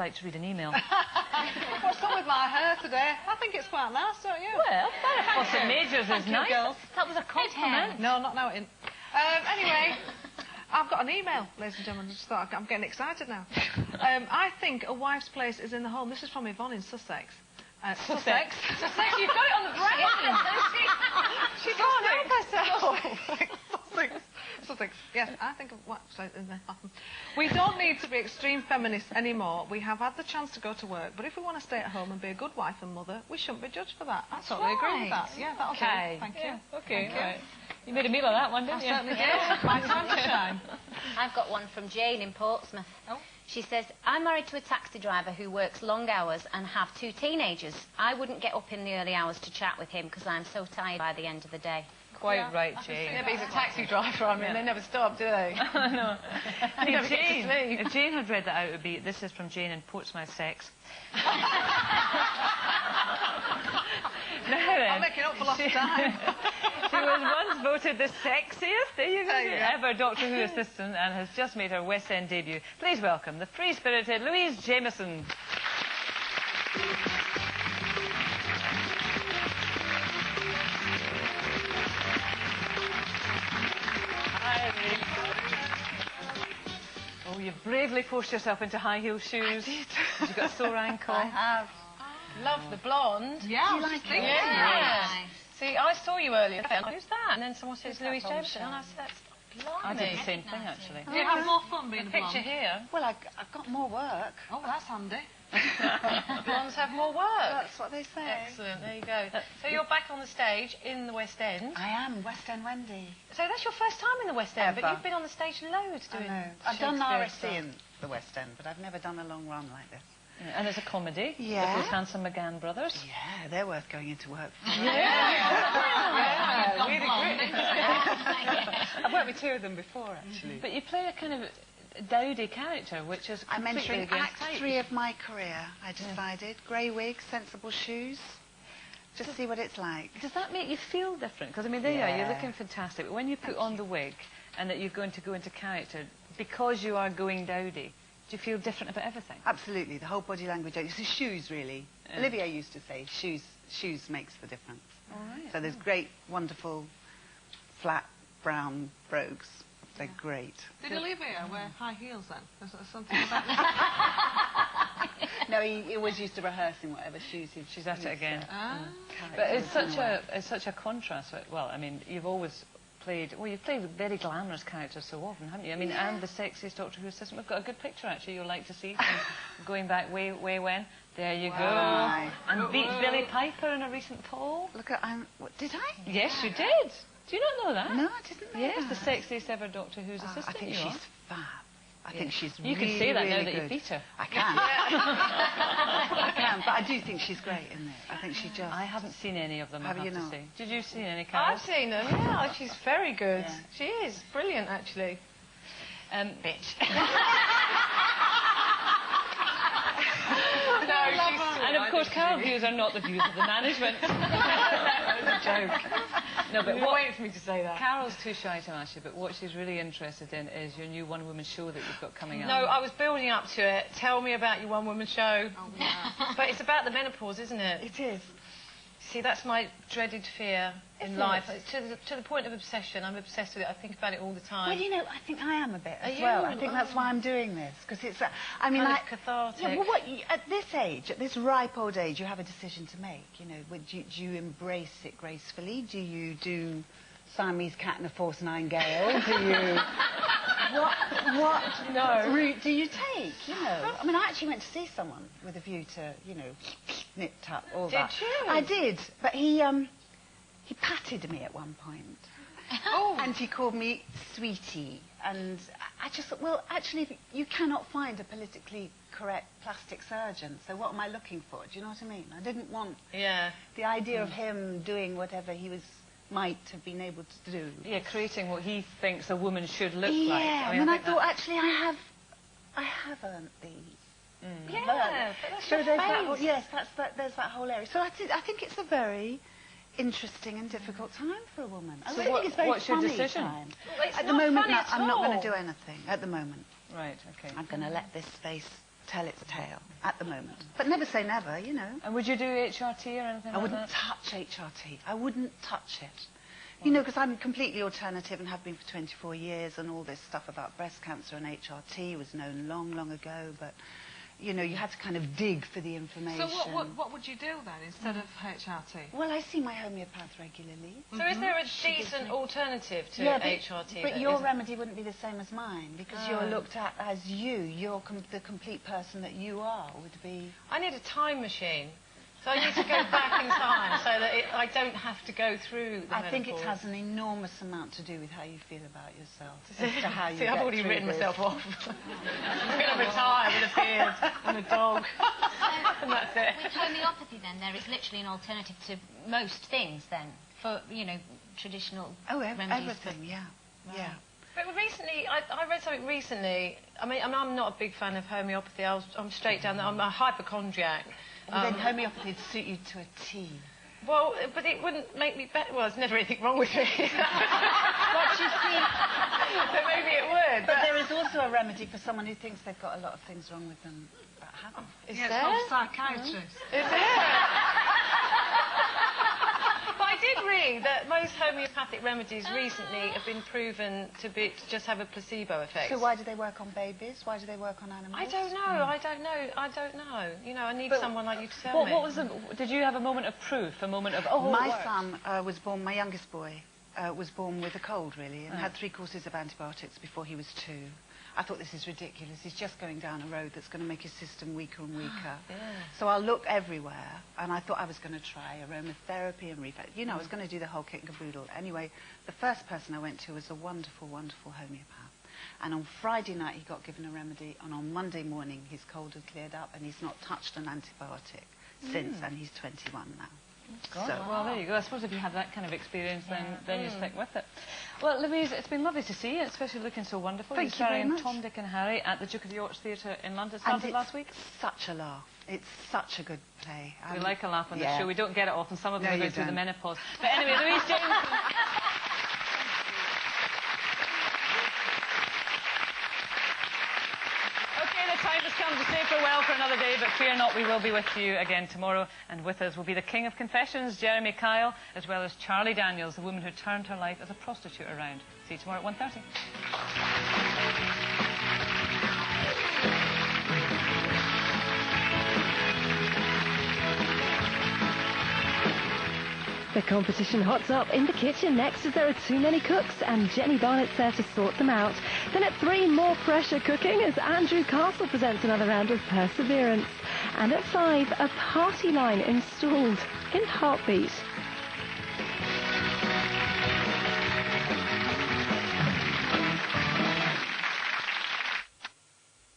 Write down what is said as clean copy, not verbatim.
like to read an email. What's up with my hair today? I think it's quite nice, don't you? Well, Farrah Fawcett Majors is nice. Girls. That was a compliment. No, not now. Anyway, I've got an email, ladies and gentlemen. I just thought I'm getting excited now. I think a wife's place is in the home. This is from Yvonne in Sussex. Sussex. Sussex, you've got it on the brain. She can't help herself. Sussex. Yes, I think of what. We don't need to be extreme feminists anymore. We have had the chance to go to work, but if we want to stay at home and be a good wife and mother, we shouldn't be judged for that. I totally agree with that. Yeah, that'll do. Thank you. Okay, right. You made a meal of that one, didn't you? I certainly did. My time to shine. I've got one from Jane in Portsmouth. Oh. She says, I'm married to a taxi driver who works long hours and have 2 teenagers. I wouldn't get up in the early hours to chat with him because I'm so tired by the end of the day. Quite right, Jane. Yeah, but he's a taxi driver. I mean, they never stop, do they? No. They never get to sleep. If Jane had read that out, it would be, this is from Jane in Portsmouth Sex. I'm making up for lost time. She was once voted the sexiest ever Doctor Who assistant and has just made her West End debut. Please welcome the free-spirited Louise Jameson. Hi, Louise. Oh, you've bravely forced yourself into high-heel shoes. I did. You've got a sore ankle. I have. Love the blonde. Yeah, Do you like it? Yeah. See, I saw you earlier. Who's that? And then someone says Louise Jameson, and I said, that's blimey. I did the same thing, actually. You have more fun being a blonde. Picture here. Well, I've got more work. Oh, that's handy. Blondes have more work. That's what they say. Excellent, there you go. So you're back on the stage in the West End. I am, West End Wendy. So that's your first time in the West End, but Ever. you've been on the stage loads doing I've done Shakespeare RSC stuff. in the West End, but I've never done a long run like this. Yeah, and it's a comedy. Yeah. With those handsome McGann brothers. Yeah, they're worth going into work for. Yeah, really great. I've worked with 2 of them before, actually. But you play a kind of dowdy character, which is I'm completely entering against Act type. 3 of my career, I decided. Grey wig, sensible shoes. Just see what it's like. Does that make you feel different? Because, I mean, there you are, you're Yeah. looking fantastic. But when you put on the wig and that you're going to go into character, because you are going dowdy, do you feel different about everything? Absolutely, the whole body language. It's the shoes, really. Yeah. Olivia used to say, shoes makes the difference. All right. So there's great, wonderful, flat, brown brogues. They're great. Did Olivia wear high heels then? Is there something about that? No, he always used to rehearse in whatever shoes he'd... She's at it again. carry But it's on such a contrast. Well, I mean, you've always played... Well, you've played very glamorous characters so often, haven't you? I mean, and the sexiest Doctor Who assistant. We've got a good picture, actually, you'll like to see from going back way when. There you Wow. go. And beat Billy Piper in a recent poll. Look at... what, did I? Yes, you did. Do you not know that? No, I didn't know Yes, that. the sexiest ever Doctor Who's assistant. I think you are. she's fab. I think she's You really, can say that now really that good. you beat her. I can. I can, but I do think she's great in it. I think she just... I haven't seen any of them, I Have have you to not? say. Did you see any, Carol? I've seen them, yeah. She's very good. Yeah. She is. Brilliant, actually. Bitch. No, she's... And of course, Carol's views are not the views of the management. That was a joke. No, but You were what... waiting for me to say that. Carol's too shy to ask you, but what she's really interested in is your new one-woman show that you've got coming up. No, I was building up to it. Tell me about your one-woman show. Oh, yeah. But it's about the menopause, isn't it? It is. See, that's my dreaded fear in life. To the point of obsession. I'm obsessed with it. I think about it all the time. Well, you know, I think I am a bit as Are well. you? I think that's why I'm doing this, because it's... I mean, Kind of cathartic. Yeah, well, at this age, at this ripe old age, you have a decision to make. You know, do you embrace it gracefully? Do you do Siamese cat and a Force 9 Gale? Do you... what route do you take, you know? I mean, I actually went to see someone with a view to, you know, nipped up, all that. Did you? I did, but he patted me at one point. Oh. And he called me sweetie. And I just thought, well, actually, you cannot find a politically correct plastic surgeon, so what am I looking for? Do you know what I mean? I didn't want Yeah. the idea of him doing whatever he might have been able to do. Yeah, creating what he thinks a woman should look like. Yeah, mean, and I think thought, that- actually, I have earned these. Yeah, but that's So your there's that whole, face. yes, there's that whole area. So I think it's a very interesting and difficult time for a woman. I So really think it's a very what's your funny decision? time. Well, it's At the not moment, funny no, at I'm not going all. to do anything. At the moment, Right, okay. I'm going to let this face tell its tale at the moment. But never say never, you know. And would you do HRT or anything I like wouldn't that? touch HRT. I wouldn't touch it. You know, because I'm completely alternative and have been for 24 years, and all this stuff about breast cancer and HRT was known long, long ago, but, you know, you had to kind of dig for the information. So what would you do then instead of HRT? Well, I see my homeopath regularly. So is there a decent alternative to HRT? But that your isn't- remedy wouldn't be the same as mine, because you're looked at as you. You're the complete person that you are would be... I need a time machine. So I need to go back in time so that I don't have to go through the I think it menopause. has an enormous amount to do with how you feel about yourself. As to how you See, I've get already through written this. myself off. I'm going to retire with a beard and a dog. And that's it. With homeopathy, then, there is literally an alternative to most things, then, for, you know, traditional remedies. Everything, yeah. Yeah. But recently, I read something recently. I mean, I'm not a big fan of homeopathy. I'm straight down there. I'm a hypochondriac. But then homeopathy would suit you to a T. Well, but it wouldn't make me better. Well, there's never anything wrong with me. What you see... So maybe it would. But there is also a remedy for someone who thinks they've got a lot of things wrong with them but haven't. Is Yeah, there? it's called psychiatrist. Is there? But I did read that most homeopathic remedies recently have been proven to just have a placebo effect. So why do they work on babies? Why do they work on animals? I don't know. I don't know. You know, I need someone like you to tell me. What was did you have a moment of proof? A moment of, oh, My it worked? son was born, my youngest boy, was born with a cold, really, and had 3 courses of antibiotics before he was 2. I thought, this is ridiculous. He's just going down a road that's going to make his system weaker and weaker. So I'll look everywhere, and I thought I was going to try aromatherapy and reflex. You know, I was going to do the whole kit and caboodle. Anyway, the first person I went to was a wonderful, wonderful homeopath. And on Friday night, he got given a remedy, and on Monday morning, his cold had cleared up, and he's not touched an antibiotic since, and he's 21 now. God, So- well, there you go. I suppose if you have that kind of experience, then you stick with it. Well, Louise, it's been lovely to see you, especially looking so wonderful. Thank you You're very starring much. Tom, Dick and Harry at the Duke of York's Theatre in London. And Started it's last week. such a laugh. It's such a good play. We like a laugh on this yeah. show. We don't get it often. Some of them No, are going you through the don't. menopause. But anyway, Louise Jameson. Okay, the time has come to say farewell for another day, but fear not, we will be with you again tomorrow. And with us will be the King of Confessions, Jeremy Kyle, as well as Charlie Daniels, the woman who turned her life as a prostitute around. See you tomorrow at 1:30. The competition hots up in the kitchen next as there are too many cooks and Jenny Barnett's there to sort them out. Then at 3, more pressure cooking as Andrew Castle presents another round of Perseverance. And at 5, a party line installed in Heartbeat.